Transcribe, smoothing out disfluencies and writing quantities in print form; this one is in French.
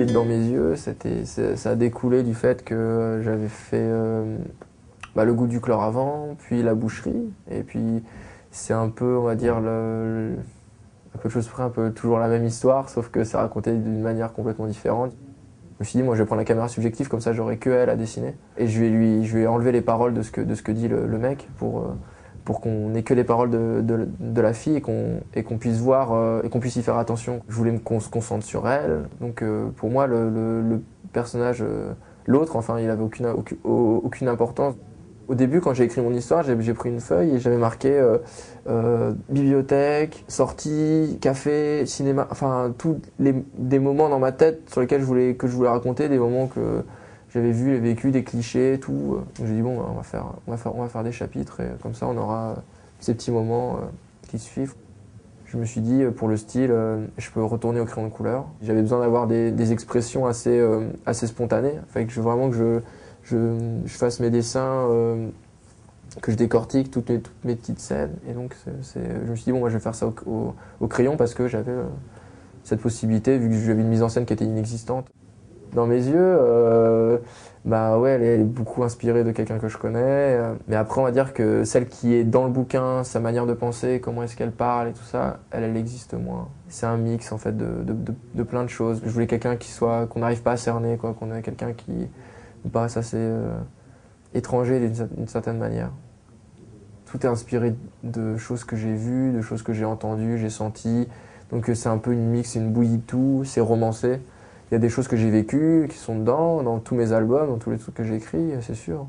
style dans mes yeux, ça a découlé du fait que j'avais fait le goût du chlore avant, puis la boucherie, et puis c'est un peu, on va dire, un peu de choses près, un peu toujours la même histoire, sauf que c'est raconté d'une manière complètement différente. Je me suis dit, moi je vais prendre la caméra subjective, comme ça j'aurai que elle à dessiner. Et je vais enlever les paroles de ce que dit le mec pour qu'on n'ait que les paroles de la fille et qu'on puisse voir et qu'on puisse y faire attention. Je voulais qu'on se concentre sur elle. Donc pour moi, le personnage, l'autre, enfin, il avait aucune importance. Au début, quand j'ai écrit mon histoire, j'ai pris une feuille et j'avais marqué bibliothèque, sortie, café, cinéma, enfin des moments dans ma tête sur lesquels que je voulais raconter, des moments que j'avais vus et vécu, des clichés, tout. Donc j'ai dit bon, on va faire des chapitres et comme ça on aura ces petits moments qui suivent. Je me suis dit pour le style, je peux retourner au crayon de couleur. J'avais besoin d'avoir des expressions assez spontanées, fait que je veux vraiment que je fasse mes dessins, que je décortique toutes mes petites scènes. Et donc je me suis dit, bon, moi je vais faire ça au crayon parce que j'avais cette possibilité, vu que j'avais une mise en scène qui était inexistante. Dans mes yeux, bah ouais, elle est beaucoup inspirée de quelqu'un que je connais. Mais après, on va dire que celle qui est dans le bouquin, sa manière de penser, comment est-ce qu'elle parle et tout ça, elle existe moins. C'est un mix en fait de plein de choses. Je voulais quelqu'un qu'on n'arrive pas à cerner, quoi, qu'on ait quelqu'un qui me paraisse assez étranger d'une certaine manière. Tout est inspiré de choses que j'ai vues, de choses que j'ai entendues, j'ai senties. Donc c'est un peu une mix, une bouillie de tout, c'est romancé. Il y a des choses que j'ai vécues qui sont dedans, dans tous mes albums, dans tous les trucs que j'ai écrits, c'est sûr.